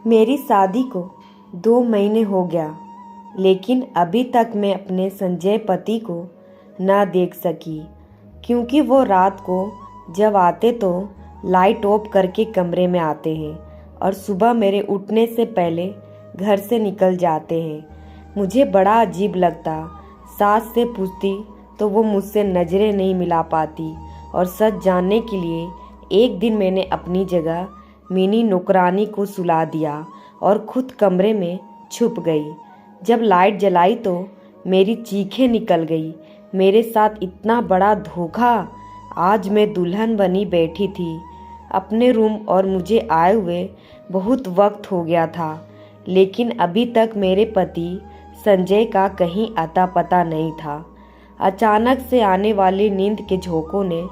मेरी शादी को 2 महीने हो गया, लेकिन अभी तक मैं अपने संजय पति को ना देख सकी, क्योंकि वो रात को जब आते तो लाइट ऑफ करके कमरे में आते हैं और सुबह मेरे उठने से पहले घर से निकल जाते हैं। मुझे बड़ा अजीब लगता। सास से पूछती तो वो मुझसे नज़रें नहीं मिला पाती, और सच जानने के लिए एक दिन मैंने अपनी जगह मिनी नौकरानी को सुला दिया और खुद कमरे में छुप गई। जब लाइट जलाई तो मेरी चीखें निकल गई। मेरे साथ इतना बड़ा धोखा! आज मैं दुल्हन बनी बैठी थी अपने रूम और मुझे आए हुए बहुत वक्त हो गया था, लेकिन अभी तक मेरे पति संजय का कहीं अता पता नहीं था। अचानक से आने वाली नींद के झोंकों ने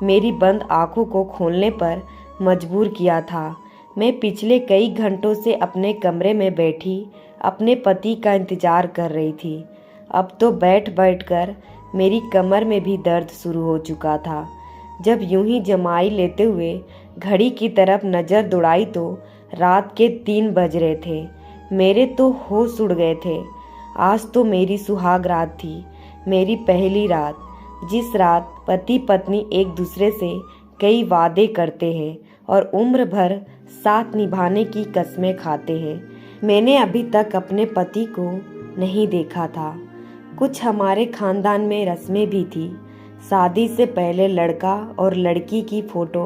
मेरी बंद आंखों को खोलने पर मजबूर किया था। मैं पिछले कई घंटों से अपने कमरे में बैठी अपने पति का इंतज़ार कर रही थी। अब तो बैठ बैठ कर मेरी कमर में भी दर्द शुरू हो चुका था। जब यूं ही जमाई लेते हुए घड़ी की तरफ नज़र दौड़ाई तो रात के 3 बज रहे थे। मेरे तो होश उड़ गए थे। आज तो मेरी सुहाग रात थी, मेरी पहली रात, जिस रात पति पत्नी एक दूसरे से कई वादे करते हैं और उम्र भर साथ निभाने की कस्में खाते हैं। मैंने अभी तक अपने पति को नहीं देखा था। कुछ हमारे खानदान में रस्में भी थी। शादी से पहले लड़का और लड़की की फ़ोटो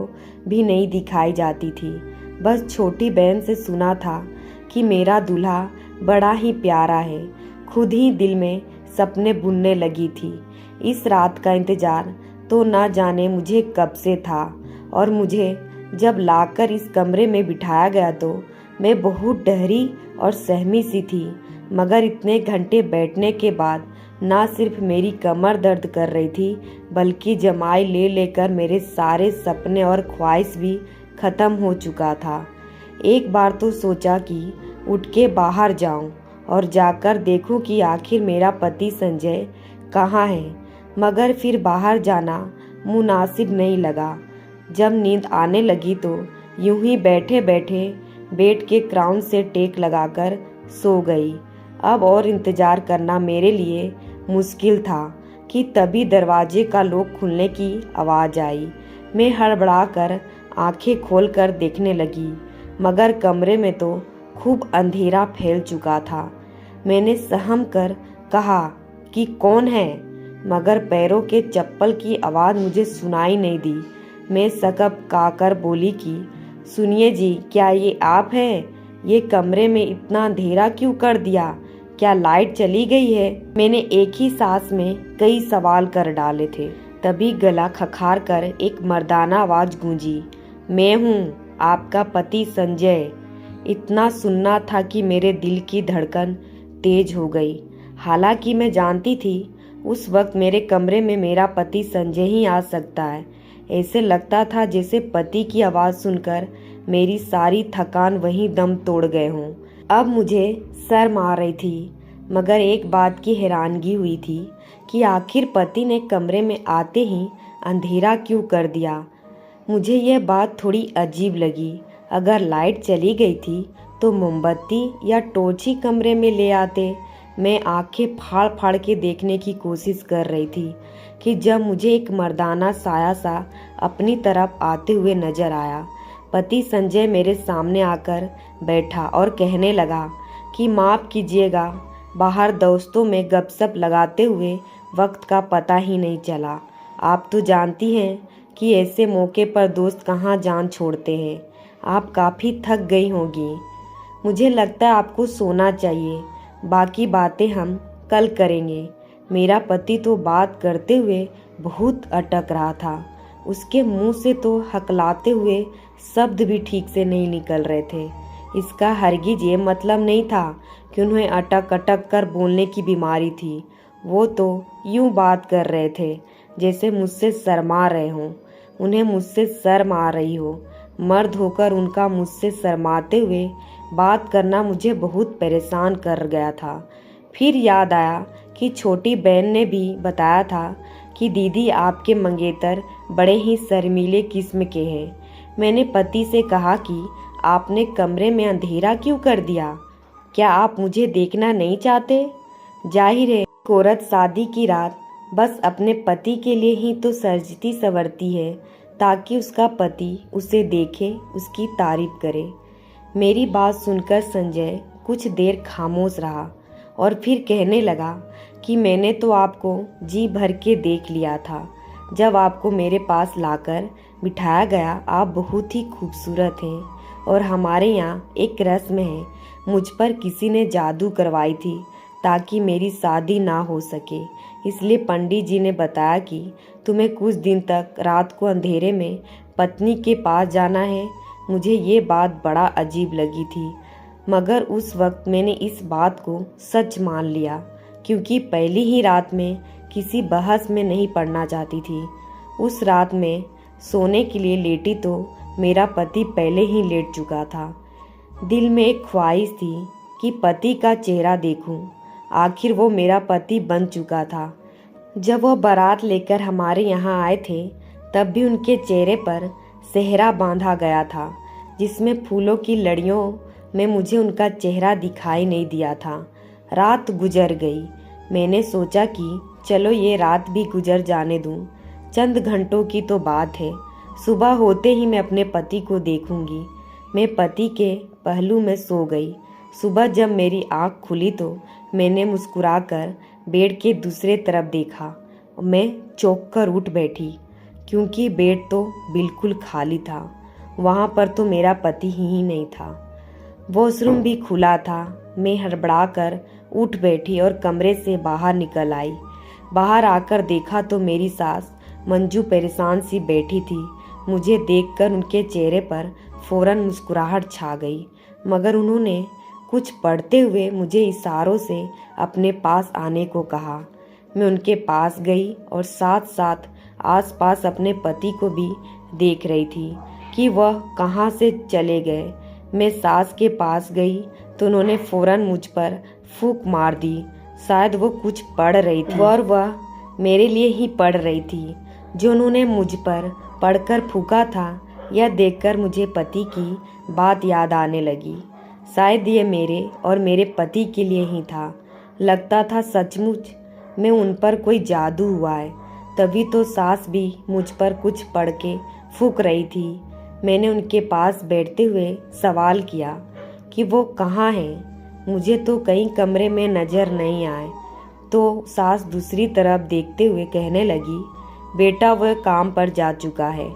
भी नहीं दिखाई जाती थी। बस छोटी बहन से सुना था कि मेरा दूल्हा बड़ा ही प्यारा है। खुद ही दिल में सपने बुनने लगी थी। इस रात का इंतज़ार तो ना जाने मुझे कब से था, और मुझे जब लाकर इस कमरे में बिठाया गया तो मैं बहुत डरी और सहमी सी थी। मगर इतने घंटे बैठने के बाद ना सिर्फ मेरी कमर दर्द कर रही थी, बल्कि जमाई ले लेकर मेरे सारे सपने और ख्वाहिश भी ख़त्म हो चुका था। एक बार तो सोचा कि उठ के बाहर जाऊं और जाकर देखूं कि आखिर मेरा पति संजय कहाँ है, मगर फिर बाहर जाना मुनासिब नहीं लगा। जब नींद आने लगी तो यूं ही बैठे बैठे बेड के क्राउन से टेक लगाकर सो गई। अब और इंतज़ार करना मेरे लिए मुश्किल था कि तभी दरवाजे का लॉक खुलने की आवाज़ आई। मैं हड़बड़ाकर आंखें खोलकर देखने लगी, मगर कमरे में तो खूब अंधेरा फैल चुका था। मैंने सहम कर कहा कि कौन है, मगर पैरों के चप्पल की आवाज़ मुझे सुनाई नहीं दी। मैं सकपकाकर बोली कि सुनिए जी, क्या ये आप हैं? ये कमरे में इतना अंधेरा क्यों कर दिया? क्या लाइट चली गई है? मैंने एक ही सांस में कई सवाल कर डाले थे। तभी गला खखार कर एक मर्दाना आवाज़ गूंजी, मैं हूँ आपका पति संजय। इतना सुनना था कि मेरे दिल की धड़कन तेज हो गई। हालांकि मैं जानती थी उस वक्त मेरे कमरे में मेरा पति संजय ही आ सकता है। ऐसे लगता था जैसे पति की आवाज़ सुनकर मेरी सारी थकान वहीं दम तोड़ गए हों। अब मुझे शर्म आ रही थी, मगर एक बात की हैरानगी हुई थी कि आखिर पति ने कमरे में आते ही अंधेरा क्यों कर दिया। मुझे यह बात थोड़ी अजीब लगी। अगर लाइट चली गई थी तो मोमबत्ती या टॉर्च ही कमरे में ले आते। मैं आंखें फाड़ फाड़ के देखने की कोशिश कर रही थी कि जब मुझे एक मर्दाना साया सा अपनी तरफ आते हुए नजर आया। पति संजय मेरे सामने आकर बैठा और कहने लगा कि माफ़ कीजिएगा, बाहर दोस्तों में गपशप लगाते हुए वक्त का पता ही नहीं चला। आप तो जानती हैं कि ऐसे मौके पर दोस्त कहाँ जान छोड़ते हैं। आप काफ़ी थक गई होंगी। मुझे लगता है आपको सोना चाहिए, बाकी बातें हम कल करेंगे। मेरा पति तो बात करते हुए बहुत अटक रहा था। उसके मुंह से तो हकलाते हुए शब्द भी ठीक से नहीं निकल रहे थे। इसका हरगिज ये मतलब नहीं था कि उन्हें अटक अटक कर बोलने की बीमारी थी। वो तो यूं बात कर रहे थे जैसे मुझसे शर्मा रहे हों, उन्हें मुझसे शर्म आ रही हो। मर्द होकर उनका मुझसे शर्माते हुए बात करना मुझे बहुत परेशान कर गया था। फिर याद आया कि छोटी बहन ने भी बताया था कि दीदी आपके मंगेतर बड़े ही शर्मीले किस्म के हैं। मैंने पति से कहा कि आपने कमरे में अंधेरा क्यों कर दिया? क्या आप मुझे देखना नहीं चाहते? जाहिर है एक औरत शादी की रात बस अपने पति के लिए ही तो सजती संवरती है, ताकि उसका पति उसे देखे, उसकी तारीफ करे। मेरी बात सुनकर संजय कुछ देर खामोश रहा और फिर कहने लगा कि मैंने तो आपको जी भर के देख लिया था। जब आपको मेरे पास लाकर बिठाया गया, आप बहुत ही खूबसूरत हैं और हमारे यहाँ एक रस्म है, मुझ पर किसी ने जादू करवाई थी ताकि मेरी शादी ना हो सके। इसलिए पंडित जी ने बताया कि तुम्हें कुछ दिन तक रात को अंधेरे में पत्नी के पास जाना है। मुझे ये बात बड़ा अजीब लगी थी, मगर उस वक्त मैंने इस बात को सच मान लिया, क्योंकि पहली ही रात में किसी बहस में नहीं पड़ना चाहती थी। उस रात में सोने के लिए लेटी तो मेरा पति पहले ही लेट चुका था। दिल में एक ख्वाहिश थी कि पति का चेहरा देखूं। आखिर वो मेरा पति बन चुका था। जब वो बारात लेकर हमारे यहाँ आए थे, तब भी उनके चेहरे पर सेहरा बांधा गया था, जिसमें फूलों की लड़ियों में मुझे उनका चेहरा दिखाई नहीं दिया था। रात गुजर गई। मैंने सोचा कि चलो ये रात भी गुजर जाने दूं। चंद घंटों की तो बात है, सुबह होते ही मैं अपने पति को देखूंगी। मैं पति के पहलू में सो गई। सुबह जब मेरी आँख खुली तो मैंने मुस्कुराकर बेड के दूसरे तरफ देखा। मैं चौंक कर उठ बैठी, क्योंकि बेड तो बिल्कुल खाली था। वहाँ पर तो मेरा पति ही नहीं था। वॉशरूम भी खुला था। मैं हड़बड़ाकर उठ बैठी और कमरे से बाहर निकल आई। बाहर आकर देखा तो मेरी सास मंजू परेशान सी बैठी थी। मुझे देखकर उनके चेहरे पर फौरन मुस्कुराहट छा गई, मगर उन्होंने कुछ पढ़ते हुए मुझे इशारों से अपने पास आने को कहा। मैं उनके पास गई और साथ साथ आसपास अपने पति को भी देख रही थी कि वह कहाँ से चले गए। मैं सास के पास गई तो उन्होंने फौरन मुझ पर फूंक मार दी। शायद वो कुछ पढ़ रही थी और वह मेरे लिए ही पढ़ रही थी। जो उन्होंने मुझ पर पढ़कर फूंका था, यह देखकर मुझे पति की बात याद आने लगी। शायद ये मेरे और मेरे पति के लिए ही था। लगता था सचमुच में उन पर कोई जादू हुआ है। तभी तो सास भी मुझ पर कुछ पढ़ के फूंक रही थी। मैंने उनके पास बैठते हुए सवाल किया कि वो कहाँ हैं। मुझे तो कहीं कमरे में नज़र नहीं आए। तो सास दूसरी तरफ देखते हुए कहने लगी, बेटा वह काम पर जा चुका है।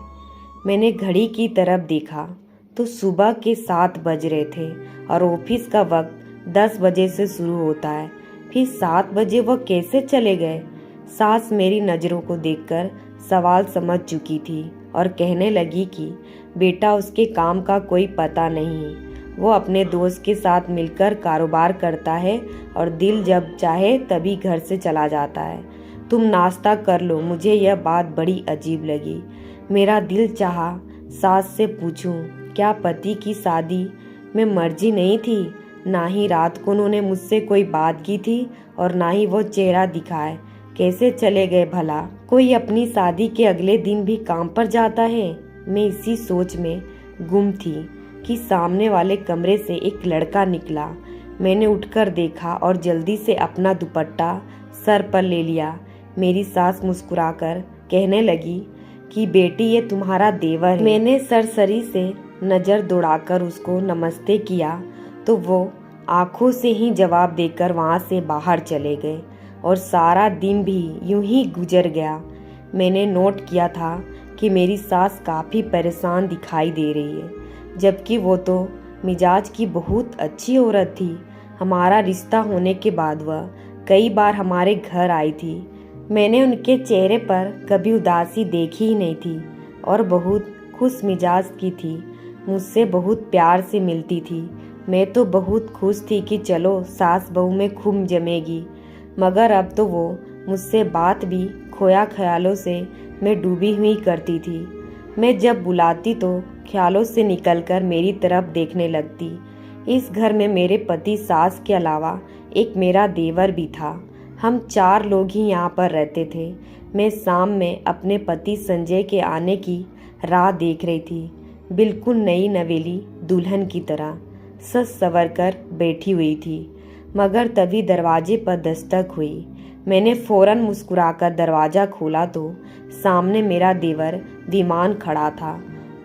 मैंने घड़ी की तरफ देखा तो सुबह के 7 बज रहे थे और ऑफिस का वक्त 10 बजे से शुरू होता है। फिर 7 बजे वह कैसे चले गए? सास मेरी नज़रों को देखकर सवाल समझ चुकी थी और कहने लगी कि बेटा उसके काम का कोई पता नहीं। वो अपने दोस्त के साथ मिलकर कारोबार करता है और दिल जब चाहे तभी घर से चला जाता है। तुम नाश्ता कर लो। मुझे यह बात बड़ी अजीब लगी। मेरा दिल चाहा सास से पूछूं, क्या पति की शादी में मर्जी नहीं थी? ना ही रात को उन्होंने मुझसे कोई बात की थी और ना ही वो चेहरा दिखाए। कैसे चले गए भला? कोई अपनी शादी के अगले दिन भी काम पर जाता है? मैं इसी सोच में गुम थी कि सामने वाले कमरे से एक लड़का निकला। मैंने उठकर देखा और जल्दी से अपना दुपट्टा सर पर ले लिया। मेरी सास मुस्कुराकर कहने लगी कि बेटी ये तुम्हारा देवर है। मैंने सरसरी से नज़र दौड़ाकर उसको नमस्ते किया तो वो आंखों से ही जवाब देकर वहाँ से बाहर चले गए और सारा दिन भी यूं ही गुजर गया। मैंने नोट किया था कि मेरी सास काफ़ी परेशान दिखाई दे रही है, जबकि वो तो मिजाज की बहुत अच्छी औरत थी। हमारा रिश्ता होने के बाद वह कई बार हमारे घर आई थी। मैंने उनके चेहरे पर कभी उदासी देखी ही नहीं थी और बहुत खुश मिजाज की थी। मुझसे बहुत प्यार से मिलती थी। मैं तो बहुत खुश थी कि चलो सास बहू में खूब जमेगी, मगर अब तो वो मुझसे बात भी खोया ख्यालों से मैं डूबी हुई करती थी। मैं जब बुलाती तो ख्यालों से निकलकर मेरी तरफ देखने लगती। इस घर में मेरे पति सास के अलावा एक मेरा देवर भी था। हम 4 लोग ही यहाँ पर रहते थे। मैं शाम में अपने पति संजय के आने की राह देख रही थी। बिल्कुल नई नवेली दुल्हन की तरह सज संवर कर बैठी हुई थी। मगर तभी दरवाजे पर दस्तक हुई। मैंने फौरन मुस्कुराकर दरवाज़ा खोला तो सामने मेरा देवर विमान खड़ा था।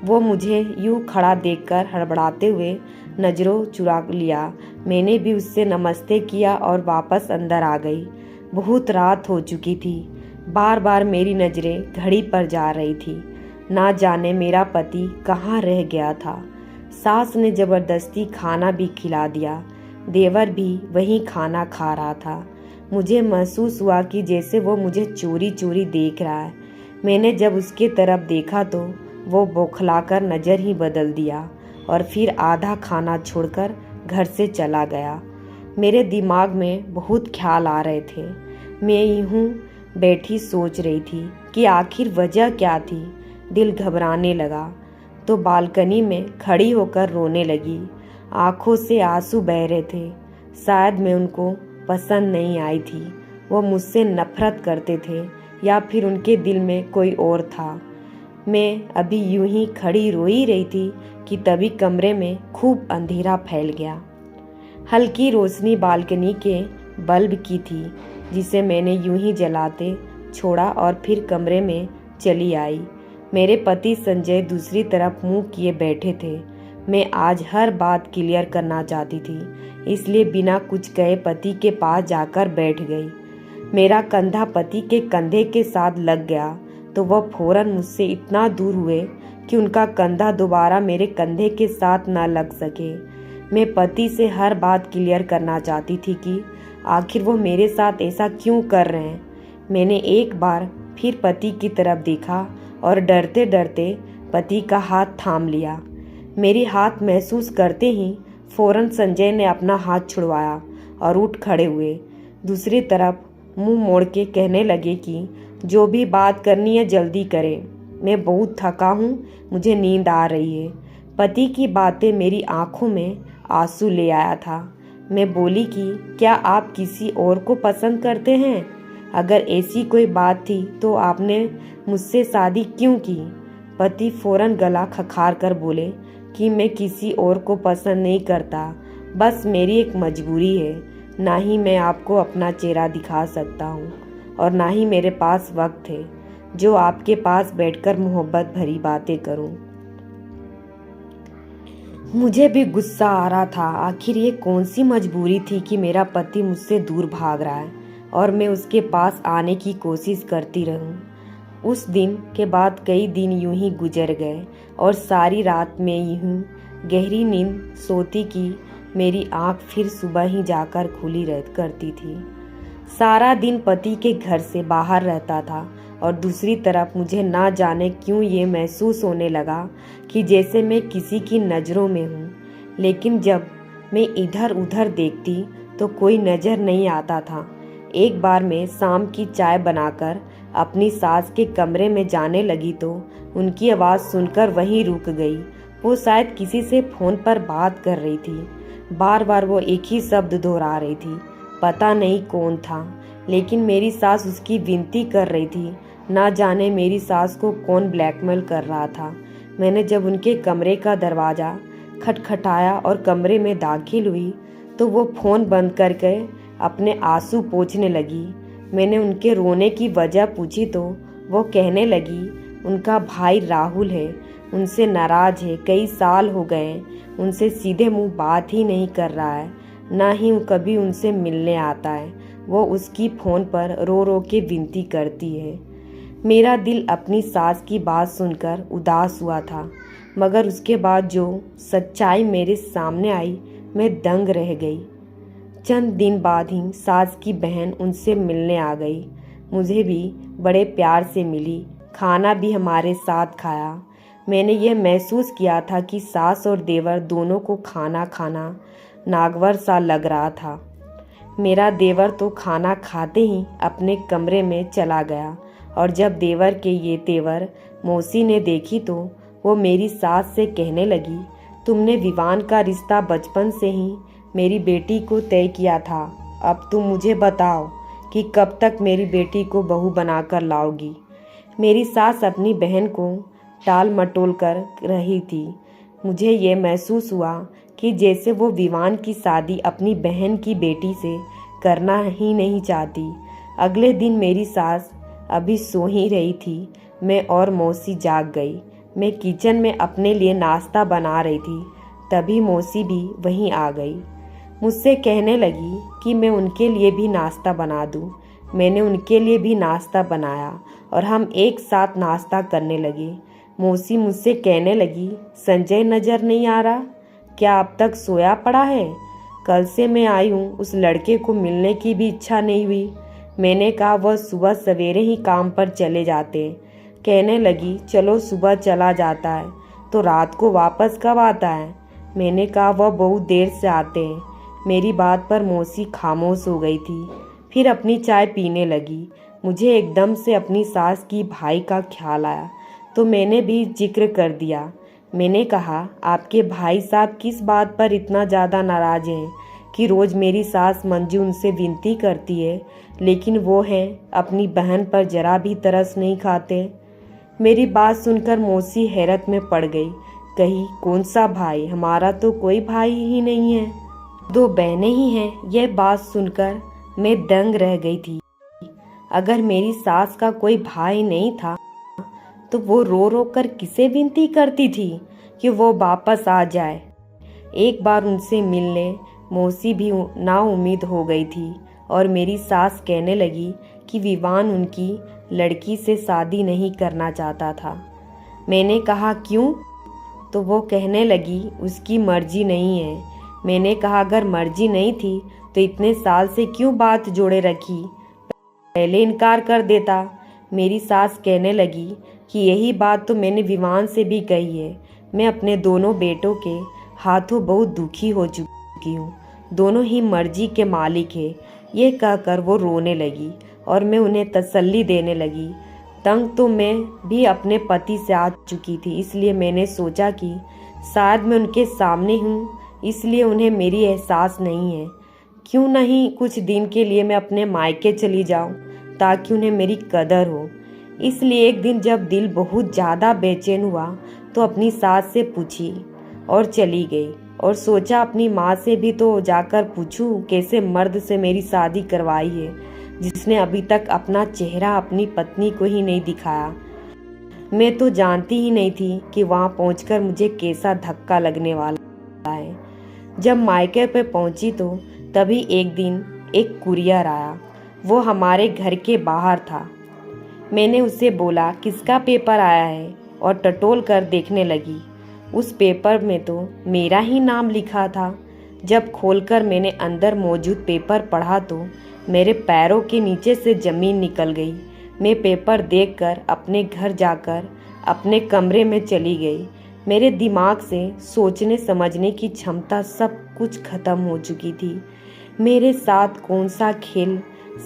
वो मुझे यूं खड़ा देखकर हड़बड़ाते हुए नज़रों चुरा लिया। मैंने भी उससे नमस्ते किया और वापस अंदर आ गई। बहुत रात हो चुकी थी। बार बार मेरी नज़रें घड़ी पर जा रही थी। ना जाने मेरा पति कहाँ रह गया था। सास ने ज़बरदस्ती खाना भी खिला दिया। देवर भी वहीं खाना खा रहा था। मुझे महसूस हुआ कि जैसे वो मुझे चोरी चोरी देख रहा है। मैंने जब उसके तरफ देखा तो वो बौखलाकर नज़र ही बदल दिया और फिर आधा खाना छोड़कर घर से चला गया। मेरे दिमाग में बहुत ख्याल आ रहे थे। मैं यूं बैठी सोच रही थी कि आखिर वजह क्या थी। दिल घबराने लगा तो बालकनी में खड़ी होकर रोने लगी। आंखों से आंसू बह रहे थे। शायद मैं उनको पसंद नहीं आई थी। वो मुझसे नफरत करते थे या फिर उनके दिल में कोई और था। मैं अभी यूं ही खड़ी रो ही रही थी कि तभी कमरे में खूब अंधेरा फैल गया। हल्की रोशनी बालकनी के बल्ब की थी जिसे मैंने यूं ही जलाते छोड़ा और फिर कमरे में चली आई। मेरे पति संजय दूसरी तरफ मुंह किए बैठे थे। मैं आज हर बात क्लियर करना चाहती थी, इसलिए बिना कुछ कहे पति के पास जाकर बैठ गई। मेरा कंधा पति के कंधे के साथ लग गया तो वह फौरन मुझसे इतना दूर हुए कि उनका कंधा दोबारा मेरे कंधे के साथ न लग सके। मैं पति से हर बात क्लियर करना चाहती थी कि आखिर वो मेरे साथ ऐसा क्यों कर रहे हैं। मैंने एक बार फिर पति की तरफ देखा और डरते डरते पति का हाथ थाम लिया। मेरी हाथ महसूस करते ही फौरन संजय ने अपना हाथ छुड़वाया और उठ खड़े हुए। दूसरी तरफ मुंह मोड़ के कहने लगे कि जो भी बात करनी है जल्दी करें, मैं बहुत थका हूँ, मुझे नींद आ रही है। पति की बातें मेरी आंखों में आंसू ले आया था। मैं बोली कि क्या आप किसी और को पसंद करते हैं? अगर ऐसी कोई बात थी तो आपने मुझसे शादी क्यों की? पति फौरन गला खखार कर बोले कि मैं किसी और को पसंद नहीं करता, बस मेरी एक मजबूरी है। ना ही मैं आपको अपना चेहरा दिखा सकता हूँ और ना ही मेरे पास वक्त है जो आपके पास बैठकर मोहब्बत भरी बातें करूँ। मुझे भी गुस्सा आ रहा था। आखिर ये कौन सी मजबूरी थी कि मेरा पति मुझसे दूर भाग रहा है और मैं उसके पास आने की कोशिश करती रहूं। उस दिन के बाद कई दिन यूं ही गुजर गए और सारी रात में यूं गहरी नींद सोती कि मेरी आंख फिर सुबह ही जाकर खुली करती थी। सारा दिन पति के घर से बाहर रहता था और दूसरी तरफ मुझे ना जाने क्यों ये महसूस होने लगा कि जैसे मैं किसी की नज़रों में हूँ। लेकिन जब मैं इधर उधर देखती तो कोई नज़र नहीं आता था। एक बार मैं शाम की चाय बनाकर अपनी सास के कमरे में जाने लगी तो उनकी आवाज़ सुनकर वहीं रुक गई। वो शायद किसी से फ़ोन पर बात कर रही थी। बार बार वो एक ही शब्द दोहरा रही थी, पता नहीं कौन था, लेकिन मेरी सास उसकी विनती कर रही थी। ना जाने मेरी सास को कौन ब्लैकमेल कर रहा था। मैंने जब उनके कमरे का दरवाज़ा खटखटाया और कमरे में दाखिल हुई तो वो फ़ोन बंद करके अपने आंसू पोंछने लगी। मैंने उनके रोने की वजह पूछी तो वो कहने लगी उनका भाई राहुल है, उनसे नाराज़ है, कई साल हो गए, उनसे सीधे मुंह बात ही नहीं कर रहा है, ना ही कभी उनसे मिलने आता है। वो उसकी फ़ोन पर रो रो के विनती करती है। मेरा दिल अपनी सास की बात सुनकर उदास हुआ था, मगर उसके बाद जो सच्चाई मेरे सामने आई मैं दंग रह गई। चंद दिन बाद ही सास की बहन उनसे मिलने आ गई। मुझे भी बड़े प्यार से मिली, खाना भी हमारे साथ खाया। मैंने यह महसूस किया था कि सास और देवर दोनों को खाना खाना नागवर सा लग रहा था। मेरा देवर तो खाना खाते ही अपने कमरे में चला गया और जब देवर के ये तेवर मौसी ने देखी तो वो मेरी सास से कहने लगी, तुमने विवान का रिश्ता बचपन से ही मेरी बेटी को तय किया था। अब तुम मुझे बताओ कि कब तक मेरी बेटी को बहू बनाकर लाओगी। मेरी सास अपनी बहन को टाल मटोल कर रही थी। मुझे ये महसूस हुआ कि जैसे वो विवान की शादी अपनी बहन की बेटी से करना ही नहीं चाहती। अगले दिन मेरी सास अभी सो ही रही थी, मैं और मौसी जाग गई। मैं किचन में अपने लिए नाश्ता बना रही थी, तभी मौसी भी वहीं आ गई। मुझसे कहने लगी कि मैं उनके लिए भी नाश्ता बना दूं। मैंने उनके लिए भी नाश्ता बनाया और हम एक साथ नाश्ता करने लगे। मौसी मुझसे कहने लगी, संजय नज़र नहीं आ रहा, क्या अब तक सोया पड़ा है? कल से मैं आई हूँ, उस लड़के को मिलने की भी इच्छा नहीं हुई। मैंने कहा वह सुबह सवेरे ही काम पर चले जाते हैं। कहने लगी, चलो सुबह चला जाता है तो रात को वापस कब आता है? मैंने कहा वह बहुत देर से आते हैं। मेरी बात पर मौसी खामोश हो गई थी, फिर अपनी चाय पीने लगी। मुझे एकदम से अपनी सास की भाई का ख्याल आया तो मैंने भी जिक्र कर दिया। मैंने कहा, आपके भाई साहब किस बात पर इतना ज़्यादा नाराज़ हैं कि रोज़ मेरी सास मंजू उनसे विनती करती है, लेकिन वो हैं अपनी बहन पर जरा भी तरस नहीं खाते। मेरी बात सुनकर मौसी हैरत में पड़ गई। कही, कौन सा भाई? हमारा तो कोई भाई ही नहीं है, 2 बहनें ही हैं। यह बात सुनकर मैं दंग रह गई थी। अगर मेरी सास का कोई भाई नहीं था तो वो रो रो कर किसे विनती करती थी कि वो वापस आ जाए। एक बार उनसे मिलने मौसी भी नाउम्मीद हो गई थी और मेरी सास कहने लगी कि विवान उनकी लड़की से शादी नहीं करना चाहता था। मैंने कहा, क्यों? तो वो कहने लगी, उसकी मर्जी नहीं है। मैंने कहा, अगर मर्जी नहीं थी तो इतने साल से क्यों बात जोड़े रखी, पहले इनकार कर देता। मेरी सास कहने लगी कि यही बात तो मैंने विवान से भी कही है। मैं अपने दोनों बेटों के हाथों बहुत दुखी हो चुकी हूँ, दोनों ही मर्जी के मालिक हैं। ये कहकर वो रोने लगी और मैं उन्हें तसल्ली देने लगी। तंग तो मैं भी अपने पति से आ चुकी थी, इसलिए मैंने सोचा कि शायद मैं उनके सामने हूँ, इसलिए उन्हें मेरी एहसास नहीं है। क्यों नहीं कुछ दिन के लिए मैं अपने मायके चली जाऊँ ताकि उन्हें मेरी कदर हो। इसलिए एक दिन जब दिल बहुत ज़्यादा बेचैन हुआ तो अपनी सास से पूछी और चली गई, और सोचा अपनी माँ से भी तो जाकर पूछूं कैसे मर्द से मेरी शादी करवाई है जिसने अभी तक अपना चेहरा अपनी पत्नी को ही नहीं दिखाया। मैं तो जानती ही नहीं थी कि वहाँ पहुंचकर मुझे कैसा धक्का लगने वाला है। जब मायके पे पहुंची तो तभी एक दिन एक कुरियर आया। वो हमारे घर के बाहर था। मैंने उससे बोला, किसका पेपर आया है, और टटोल कर देखने लगी। उस पेपर में तो मेरा ही नाम लिखा था। जब खोलकर मैंने अंदर मौजूद पेपर पढ़ा तो मेरे पैरों के नीचे से ज़मीन निकल गई। मैं पेपर देखकर अपने घर जाकर अपने कमरे में चली गई। मेरे दिमाग से सोचने समझने की क्षमता सब कुछ खत्म हो चुकी थी। मेरे साथ कौन सा खेल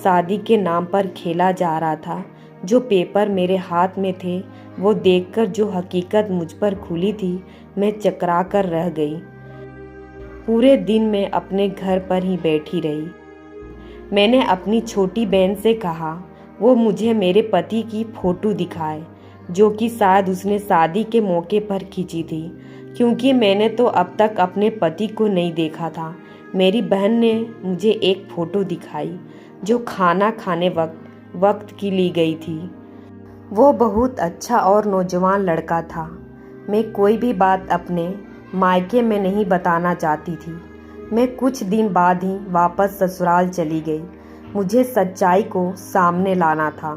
शादी के नाम पर खेला जा रहा था। जो पेपर मेरे हाथ में थे वो देखकर जो हकीकत मुझ पर खुली थी, मैं चकरा कर रह गई। पूरे दिन मैं अपने घर पर ही बैठी रही। मैंने अपनी छोटी बहन से कहा वो मुझे मेरे पति की फ़ोटो दिखाए, जो कि शायद उसने शादी के मौके पर खींची थी, क्योंकि मैंने तो अब तक अपने पति को नहीं देखा था। मेरी बहन ने मुझे एक फ़ोटो दिखाई जो खाना खाने वक्त की ली गई थी। वो बहुत अच्छा और नौजवान लड़का था। मैं कोई भी बात अपने मायके में नहीं बताना चाहती थी। मैं कुछ दिन बाद ही वापस ससुराल चली गई। मुझे सच्चाई को सामने लाना था।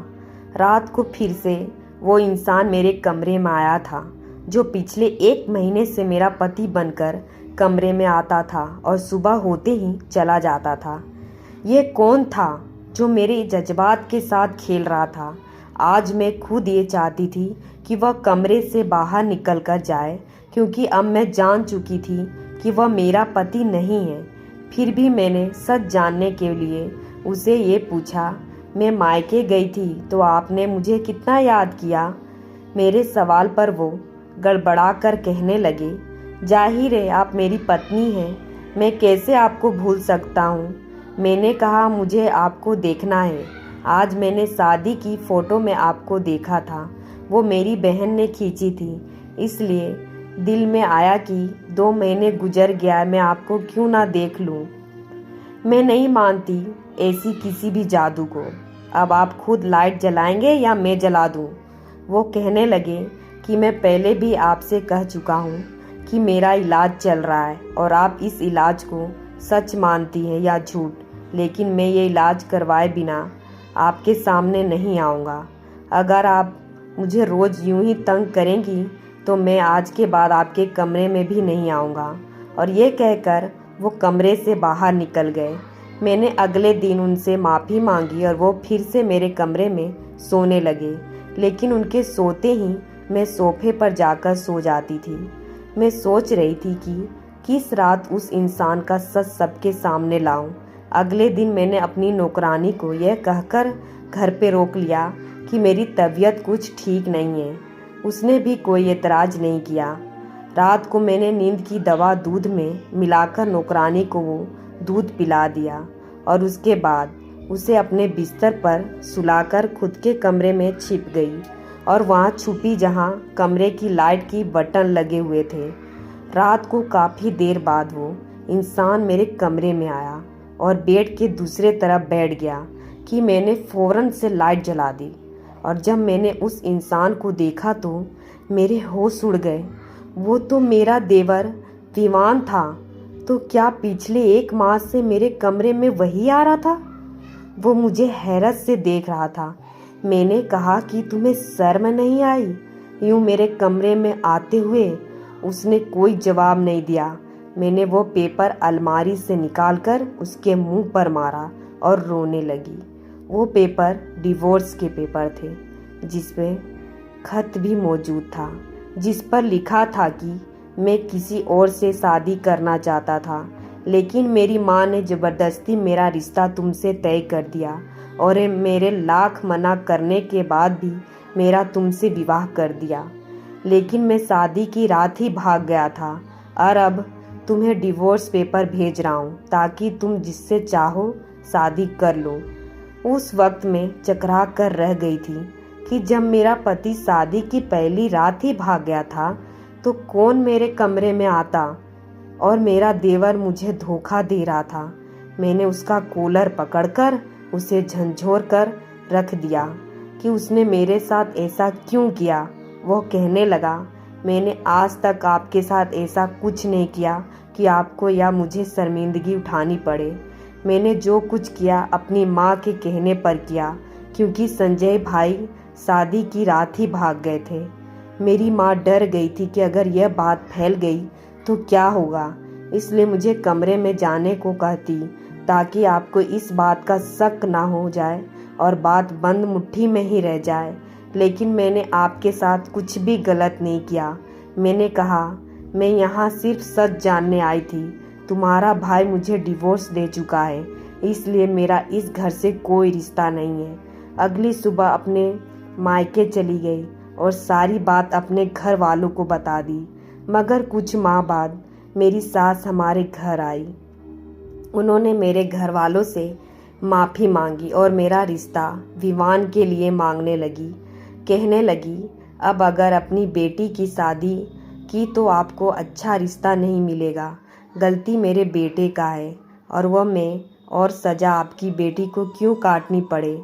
रात को फिर से वो इंसान मेरे कमरे में आया था जो पिछले 1 महीने से मेरा पति बनकर कमरे में आता था और सुबह होते ही चला जाता था। ये कौन था जो मेरे जज्बात के साथ खेल रहा था? आज मैं खुद ये चाहती थी कि वह कमरे से बाहर निकल कर जाए, क्योंकि अब मैं जान चुकी थी कि वह मेरा पति नहीं है। फिर भी मैंने सच जानने के लिए उसे ये पूछा, मैं मायके गई थी तो आपने मुझे कितना याद किया? मेरे सवाल पर वो गड़बड़ा कर कहने लगे, जाहिर है आप मेरी पत्नी हैं, मैं कैसे आपको भूल सकता हूँ। मैंने कहा, मुझे आपको देखना है। आज मैंने शादी की फ़ोटो में आपको देखा था। वो मेरी बहन ने खींची थी, इसलिए दिल में आया कि 2 महीने गुजर गया, मैं आपको क्यों ना देख लूं। मैं नहीं मानती ऐसी किसी भी जादू को। अब आप खुद लाइट जलाएंगे या मैं जला दूं? वो कहने लगे कि मैं पहले भी आपसे कह चुका हूँ कि मेरा इलाज चल रहा है और आप इस इलाज को सच मानती हैं या झूठ, लेकिन मैं ये इलाज करवाए बिना आपके सामने नहीं आऊँगा। अगर आप मुझे रोज़ यूं ही तंग करेंगी तो मैं आज के बाद आपके कमरे में भी नहीं आऊँगा। और ये कहकर वो कमरे से बाहर निकल गए। मैंने अगले दिन उनसे माफ़ी मांगी और वो फिर से मेरे कमरे में सोने लगे, लेकिन उनके सोते ही मैं सोफे पर जाकर सो जाती थी। मैं सोच रही थी कि किस रात उस इंसान का सच सबके सामने लाऊं। अगले दिन मैंने अपनी नौकरानी को यह कहकर घर पे रोक लिया कि मेरी तबीयत कुछ ठीक नहीं है। उसने भी कोई एतराज़ नहीं किया। रात को मैंने नींद की दवा दूध में मिलाकर नौकरानी को वो दूध पिला दिया और उसके बाद उसे अपने बिस्तर पर सुलाकर खुद के कमरे में छिप गई और वहाँ छुपी जहाँ कमरे की लाइट की बटन लगे हुए थे। रात को काफ़ी देर बाद वो इंसान मेरे कमरे में आया और बेड के दूसरे तरफ बैठ गया कि मैंने फ़ौरन से लाइट जला दी। और जब मैंने उस इंसान को देखा तो मेरे होश उड़ गए। वो तो मेरा देवर विवान था। तो क्या पिछले 1 माह से मेरे कमरे में वही आ रहा था? वो मुझे हैरत से देख रहा था। मैंने कहा कि तुम्हें शर्म नहीं आई यूं मेरे कमरे में आते हुए? उसने कोई जवाब नहीं दिया। मैंने वो पेपर अलमारी से निकालकर उसके मुंह पर मारा और रोने लगी। वो पेपर डिवोर्स के पेपर थे, जिसमें खत भी मौजूद था, जिस पर लिखा था कि मैं किसी और से शादी करना चाहता था, लेकिन मेरी माँ ने ज़बरदस्ती मेरा रिश्ता तुमसे तय कर दिया और मेरे लाख मना करने के बाद भी मेरा तुमसे विवाह कर दिया। लेकिन मैं शादी की रात ही भाग गया था और अब तुम्हें डिवोर्स पेपर भेज रहा हूँ ताकि तुम जिससे चाहो शादी कर लो। उस वक्त मैं चकरा कर रह गई थी कि जब मेरा पति शादी की पहली रात ही भाग गया था तो कौन मेरे कमरे में आता और मेरा देवर मुझे धोखा दे रहा था। मैंने उसका कॉलर पकड़कर उसे झंझोर कर रख दिया कि उसने मेरे साथ ऐसा क्यों किया। वो कहने लगा, मैंने आज तक आपके साथ ऐसा कुछ नहीं किया कि आपको या मुझे शर्मिंदगी उठानी पड़े। मैंने जो कुछ किया अपनी माँ के कहने पर किया, क्योंकि संजय भाई शादी की रात ही भाग गए थे। मेरी माँ डर गई थी कि अगर यह बात फैल गई तो क्या होगा, इसलिए मुझे कमरे में जाने को कहती ताकि आपको इस बात का शक ना हो जाए और बात बंद मुट्ठी में ही रह जाए। लेकिन मैंने आपके साथ कुछ भी गलत नहीं किया। मैंने कहा, मैं यहाँ सिर्फ सच जानने आई थी। तुम्हारा भाई मुझे डिवोर्स दे चुका है, इसलिए मेरा इस घर से कोई रिश्ता नहीं है। अगली सुबह अपने मायके चली गई और सारी बात अपने घर वालों को बता दी। मगर कुछ माह बाद मेरी सास हमारे घर आई। उन्होंने मेरे घर वालों से माफ़ी मांगी और मेरा रिश्ता विवान के लिए मांगने लगी। कहने लगी, अब अगर अपनी बेटी की शादी की तो आपको अच्छा रिश्ता नहीं मिलेगा। गलती मेरे बेटे का है और वह मैं, और सज़ा आपकी बेटी को क्यों काटनी पड़े।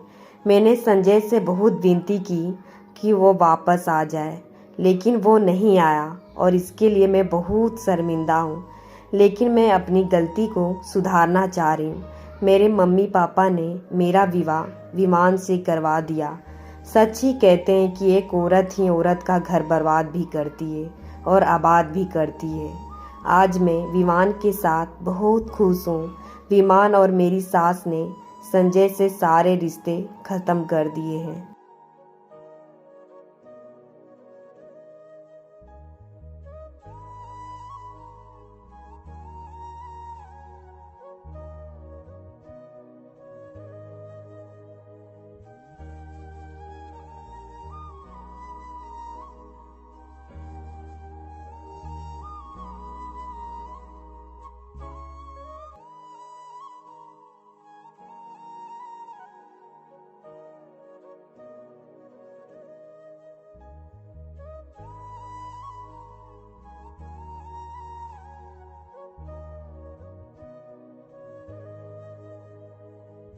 मैंने संजय से बहुत विनती की कि वो वापस आ जाए, लेकिन वो नहीं आया और इसके लिए मैं बहुत शर्मिंदा हूँ। लेकिन मैं अपनी गलती को सुधारना चाह रही हूँ। मेरे मम्मी पापा ने मेरा विवाह विमान से करवा दिया। सच ही कहते हैं कि एक औरत ही औरत का घर बर्बाद भी करती है और आबाद भी करती है। आज मैं विमान के साथ बहुत खुश हूँ। विमान और मेरी सास ने संजय से सारे रिश्ते ख़त्म कर दिए हैं।